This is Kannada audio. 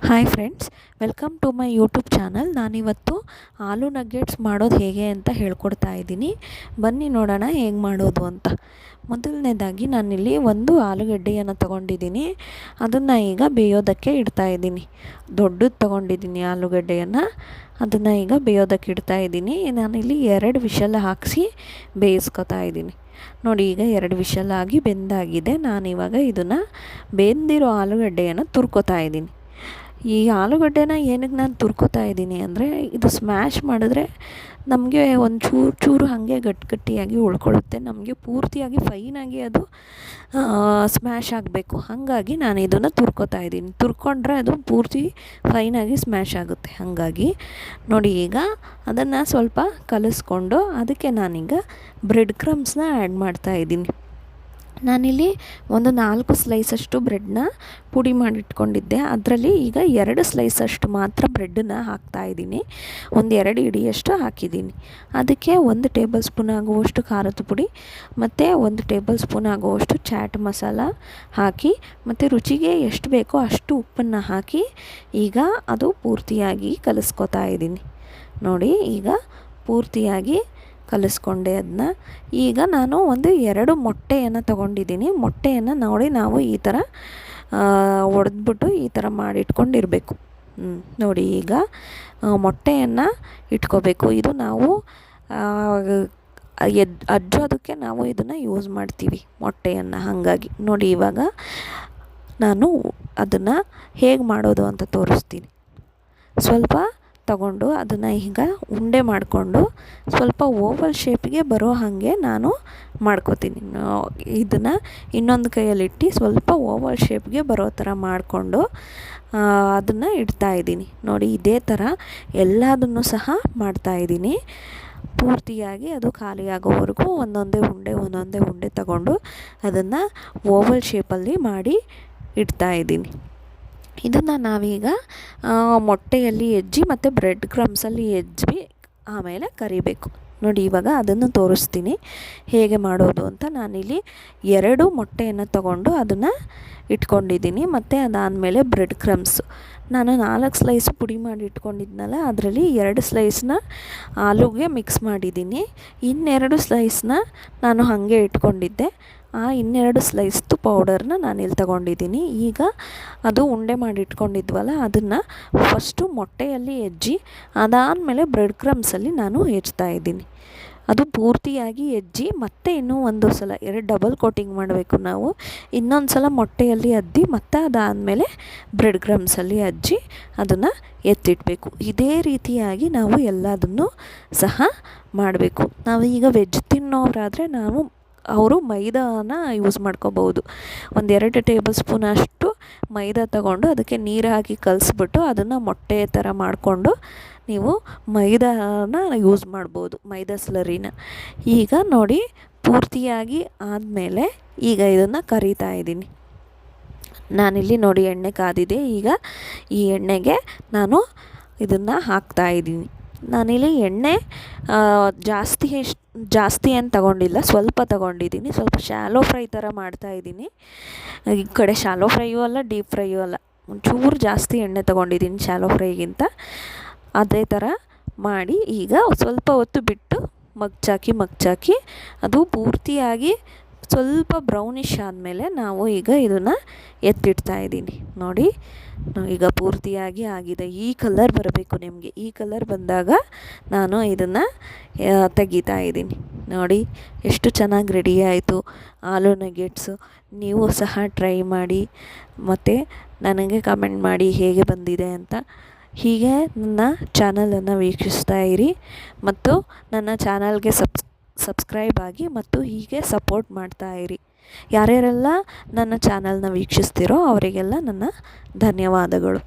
Hi friends, welcome to my YouTube channel. ನಾನಿವತ್ತು ಆಲೂ ನಗ್ಗೆಟ್ಸ್ ಮಾಡೋದು ಹೇಗೆ ಅಂತ ಹೇಳ್ಕೊಡ್ತಾ ಇದ್ದೀನಿ. ಬನ್ನಿ ನೋಡೋಣ ಹೇಗೆ ಮಾಡೋದು ಅಂತ. ಮೊದಲನೇದಾಗಿ ನಾನಿಲ್ಲಿ ಒಂದು ಆಲೂಗಡ್ಡೆಯನ್ನು ತೊಗೊಂಡಿದ್ದೀನಿ. ಅದನ್ನು ಈಗ ಬೇಯೋದಕ್ಕೆ ಇಡ್ತಾಯಿದ್ದೀನಿ. ದೊಡ್ಡದು ತೊಗೊಂಡಿದ್ದೀನಿ ಆಲೂಗಡ್ಡೆಯನ್ನು. ಅದನ್ನು ಈಗ ಬೇಯೋದಕ್ಕೆ ಇಡ್ತಾಯಿದ್ದೀನಿ. ನಾನಿಲ್ಲಿ 2 ವಿಷಲ್ ಹಾಕಿಸಿ ಬೇಯಿಸ್ಕೊತಾ ಇದ್ದೀನಿ. ನೋಡಿ, ಈಗ 2 ವಿಷಲ್ ಆಗಿ ಬೆಂದಾಗಿದೆ. ನಾನಿವಾಗ ಇದನ್ನು ಬೆಂದಿರೋ ಆಲೂಗಡ್ಡೆಯನ್ನು ತುರ್ಕೋತಾ ಇದ್ದೀನಿ. ಈ ಆಲೂಗಡ್ಡೆನ ಏನಕ್ಕೆ ನಾನು ತುರ್ಕೋತಾ ಇದ್ದೀನಿ ಅಂದರೆ, ಇದು ಸ್ಮ್ಯಾಶ್ ಮಾಡಿದ್ರೆ ನಮಗೆ ಒಂದು ಚೂರು ಹಾಗೆ ಗಟ್ಟಿಯಾಗಿ ಉಳ್ಕೊಳ್ಳುತ್ತೆ. ನಮಗೆ ಪೂರ್ತಿಯಾಗಿ ಫೈನಾಗಿ ಅದು ಸ್ಮ್ಯಾಶ್ ಆಗಬೇಕು. ಹಾಗಾಗಿ ನಾನು ಇದನ್ನು ತುರ್ಕೋತಾ ಇದ್ದೀನಿ. ತುರ್ಕೊಂಡ್ರೆ ಅದು ಪೂರ್ತಿ ಫೈನಾಗಿ ಸ್ಮ್ಯಾಶ್ ಆಗುತ್ತೆ. ಹಾಗಾಗಿ ನೋಡಿ, ಈಗ ಅದನ್ನು ಸ್ವಲ್ಪ ಕಲಿಸ್ಕೊಂಡು ಅದಕ್ಕೆ ನಾನೀಗ ಬ್ರೆಡ್ ಕ್ರಮ್ಸ್ನ ಆ್ಯಡ್ ಮಾಡ್ತಾಯಿದ್ದೀನಿ. ನಾನಿಲ್ಲಿ ಒಂದು 4 ಸ್ಲೈಸಷ್ಟು ಬ್ರೆಡ್ನ ಪುಡಿ ಮಾಡಿಟ್ಕೊಂಡಿದ್ದೆ. ಅದರಲ್ಲಿ ಈಗ 2 ಸ್ಲೈಸಷ್ಟು ಮಾತ್ರ ಬ್ರೆಡ್ಡನ್ನು ಹಾಕ್ತಾಯಿದ್ದೀನಿ. ಒಂದು 2 ಹಿಡಿಯಷ್ಟು ಹಾಕಿದ್ದೀನಿ. ಅದಕ್ಕೆ 1 ಟೇಬಲ್ ಸ್ಪೂನ್ ಆಗುವಷ್ಟು ಖಾರದ ಪುಡಿ ಮತ್ತು 1 ಟೇಬಲ್ ಸ್ಪೂನ್ ಆಗುವಷ್ಟು ಚಾಟ್ ಮಸಾಲ ಹಾಕಿ, ಮತ್ತು ರುಚಿಗೆ ಎಷ್ಟು ಬೇಕೋ ಅಷ್ಟು ಉಪ್ಪನ್ನು ಹಾಕಿ ಈಗ ಅದು ಪೂರ್ತಿಯಾಗಿ ಕಲಿಸ್ಕೊತಾ ಇದ್ದೀನಿ. ನೋಡಿ, ಈಗ ಪೂರ್ತಿಯಾಗಿ ಕಲಿಸ್ಕೊಂಡೆ ಅದನ್ನ. ಈಗ ನಾನು ಒಂದು 2 ಮೊಟ್ಟೆಯನ್ನು ತೊಗೊಂಡಿದ್ದೀನಿ. ಮೊಟ್ಟೆಯನ್ನು ನೋಡಿ ನಾವು ಈ ಥರ ಒಡೆದ್ಬಿಟ್ಟು ಈ ಥರ ಮಾಡಿಟ್ಕೊಂಡಿರಬೇಕು. ನೋಡಿ, ಈಗ ಮೊಟ್ಟೆಯನ್ನು ಇಟ್ಕೋಬೇಕು. ಇದು ನಾವು ಅಜ್ಜೋದಕ್ಕೆ ನಾವು ಇದನ್ನು ಯೂಸ್ ಮಾಡ್ತೀವಿ ಮೊಟ್ಟೆಯನ್ನು. ಹಾಗಾಗಿ ನೋಡಿ, ಇವಾಗ ನಾನು ಅದನ್ನು ಹೇಗೆ ಮಾಡೋದು ಅಂತ ತೋರಿಸ್ತೀನಿ. ಸ್ವಲ್ಪ ತಗೊಂಡು ಅದನ್ನು ಈಗ ಉಂಡೆ ಮಾಡಿಕೊಂಡು ಸ್ವಲ್ಪ ಓವಲ್ ಶೇಪಿಗೆ ಬರೋ ಹಾಗೆ ನಾನು ಮಾಡ್ಕೋತೀನಿ. ಇದನ್ನು ಇನ್ನೊಂದು ಕೈಯಲ್ಲಿಟ್ಟು ಸ್ವಲ್ಪ ಓವಲ್ ಶೇಪ್ಗೆ ಬರೋ ಥರ ಮಾಡಿಕೊಂಡು ಅದನ್ನು ಇಡ್ತಾಯಿದ್ದೀನಿ. ನೋಡಿ, ಇದೇ ಥರ ಎಲ್ಲದನ್ನು ಸಹ ಮಾಡ್ತಾಯಿದ್ದೀನಿ. ಪೂರ್ತಿಯಾಗಿ ಅದು ಖಾಲಿ ಆಗೋವರೆಗೂ ಒಂದೊಂದೇ ಉಂಡೆ ತಗೊಂಡು ಅದನ್ನು ಓವಲ್ ಶೇಪಲ್ಲಿ ಮಾಡಿ ಇಡ್ತಾಯಿದ್ದೀನಿ. ಇದನ್ನು ನಾವೀಗ ಮೊಟ್ಟೆಯಲ್ಲಿ ಎಜ್ಜಿ ಮತ್ತು ಬ್ರೆಡ್ ಕ್ರಮ್ಸಲ್ಲಿ ಎಜ್ಜಿ ಆಮೇಲೆ ಕರಿಬೇಕು. ನೋಡಿ, ಇವಾಗ ಅದನ್ನು ತೋರಿಸ್ತೀನಿ ಹೇಗೆ ಮಾಡೋದು ಅಂತ. ನಾನಿಲ್ಲಿ 2 ಮೊಟ್ಟೆಯನ್ನು ತಗೊಂಡು ಅದನ್ನು ಇಟ್ಕೊಂಡಿದ್ದೀನಿ. ಮತ್ತು ಅದಾದಮೇಲೆ ಬ್ರೆಡ್ ಕ್ರಮ್ಸು ನಾನು 4 ಸ್ಲೈಸ್ ಪುಡಿ ಮಾಡಿ ಇಟ್ಕೊಂಡಿದ್ನಲ್ಲ, ಅದರಲ್ಲಿ 2 ಸ್ಲೈಸ್ನ ಆಲೂಗೆ ಮಿಕ್ಸ್ ಮಾಡಿದ್ದೀನಿ. ಇನ್ನೆರಡು ಸ್ಲೈಸ್ನ ನಾನು ಹಾಗೆ ಇಟ್ಕೊಂಡಿದ್ದೆ. ಇನ್ನೆರಡು ಸ್ಲೈಸ್ದು ಪೌಡರ್ನ ನಾನಿಲ್ಲಿ ತಗೊಂಡಿದ್ದೀನಿ. ಈಗ ಅದು ಉಂಡೆ ಮಾಡಿ ಇಟ್ಕೊಂಡಿದ್ವಲ್ಲ, ಅದನ್ನು ಫಸ್ಟು ಮೊಟ್ಟೆಯಲ್ಲಿ ಎಜ್ಜಿ ಅದಾದಮೇಲೆ ಬ್ರೆಡ್ ಕ್ರಮ್ಸಲ್ಲಿ ನಾನು ಹೆಚ್ತಾಯಿದ್ದೀನಿ. ಅದು ಪೂರ್ತಿಯಾಗಿ ಎಜ್ಜಿ ಮತ್ತೆ ಇನ್ನೂ ಒಂದು ಸಲ 2 ಡಬಲ್ ಕೋಟಿಂಗ್ ಮಾಡಬೇಕು ನಾವು. ಇನ್ನೊಂದು ಸಲ ಮೊಟ್ಟೆಯಲ್ಲಿ ಅದ್ದಿ ಮತ್ತು ಅದಾದಮೇಲೆ ಬ್ರೆಡ್ ಕ್ರಮ್ಸಲ್ಲಿ ಅಜ್ಜಿ ಅದನ್ನು ಎತ್ತಿಡಬೇಕು. ಇದೇ ರೀತಿಯಾಗಿ ನಾವು ಎಲ್ಲದನ್ನು ಸಹ ಮಾಡಬೇಕು. ನಾವು ಈಗ ವೆಜ್ ತಿನ್ನೋರಾದರೆ ಅವರು ಮೈದಾನ ಯೂಸ್ ಮಾಡ್ಕೋಬೋದು. ಒಂದು 2 ಟೇಬಲ್ ಸ್ಪೂನ್ ಅಷ್ಟು ಮೈದಾ ತಗೊಂಡು ಅದಕ್ಕೆ ನೀರು ಹಾಕಿ ಕಲಿಸ್ಬಿಟ್ಟು ಅದನ್ನು ಮೊಟ್ಟೆ ಥರ ಮಾಡಿಕೊಂಡು ನೀವು ಮೈದಾನ ಯೂಸ್ ಮಾಡ್ಬೋದು, ಮೈದಾ ಸ್ಲರಿನ. ಈಗ ನೋಡಿ, ಪೂರ್ತಿಯಾಗಿ ಆದಮೇಲೆ ಈಗ ಇದನ್ನು ಕರಿತಾ ಇದ್ದೀನಿ. ನಾನಿಲ್ಲಿ ನೋಡಿ, ಎಣ್ಣೆ ಕಾದಿದೆ. ಈಗ ಈ ಎಣ್ಣೆಗೆ ನಾನು ಇದನ್ನು ಹಾಕ್ತಾಯಿದ್ದೀನಿ. ನಾನಿಲ್ಲಿ ಎಣ್ಣೆ ಜಾಸ್ತಿ ಏನು ತಗೊಂಡಿಲ್ಲ, ಸ್ವಲ್ಪ ತಗೊಂಡಿದ್ದೀನಿ. ಸ್ವಲ್ಪ ಶಾಲೋ ಫ್ರೈ ಥರ ಮಾಡ್ತಾಯಿದ್ದೀನಿ. ಈ ಕಡೆ ಶಾಲೋ ಫ್ರೈಯೂ ಅಲ್ಲ, ಡೀಪ್ ಫ್ರೈಯೂ ಅಲ್ಲ. ಒಂಚೂರು ಜಾಸ್ತಿ ಎಣ್ಣೆ ತೊಗೊಂಡಿದ್ದೀನಿ ಶಾಲೋ ಫ್ರೈಗಿಂತ. ಅದೇ ಥರ ಮಾಡಿ ಈಗ ಸ್ವಲ್ಪ ಹೊತ್ತು ಬಿಟ್ಟು ಮಗ್ಚಾಕಿ ಅದು ಪೂರ್ತಿಯಾಗಿ ಸ್ವಲ್ಪ ಬ್ರೌನಿಷ್ ಆದಮೇಲೆ ನಾವು ಈಗ ಇದನ್ನು ಎತ್ತಿಡ್ತಾಯಿದ್ದೀನಿ. ನೋಡಿ, ಈಗ ಪೂರ್ತಿಯಾಗಿ ಆಗಿದೆ. ಈ ಕಲರ್ ಬರಬೇಕು ನಿಮಗೆ. ಈ ಕಲರ್ ಬಂದಾಗ ನಾನು ಇದನ್ನು ತೆಗಿತಾ ಇದ್ದೀನಿ. ನೋಡಿ, ಎಷ್ಟು ಚೆನ್ನಾಗಿ ರೆಡಿ ಆಯಿತು ಆಲೂ ನಗ್ಗೆಟ್ಸು. ನೀವು ಸಹ ಟ್ರೈ ಮಾಡಿ ಮತ್ತು ನನಗೆ ಕಮೆಂಟ್ ಮಾಡಿ ಹೇಗೆ ಬಂದಿದೆ ಅಂತ. ಹೀಗೆ ನನ್ನ ಚಾನಲನ್ನು ವೀಕ್ಷಿಸ್ತಾ ಇರಿ ಮತ್ತು ನನ್ನ ಚಾನಲ್ಗೆ ಸಬ್ಸ್ಕ್ರೈಬ್ ಆಗಿ ಮತ್ತು ಹೀಗೆ ಸಪೋರ್ಟ್ ಮಾಡ್ತಾ ಇರಿ. ಯಾರ್ಯಾರೆಲ್ಲ ನನ್ನ ಚಾನಲ್ನ ವೀಕ್ಷಿಸ್ತಿರೋ ಅವರಿಗೆಲ್ಲ ನನ್ನ ಧನ್ಯವಾದಗಳು.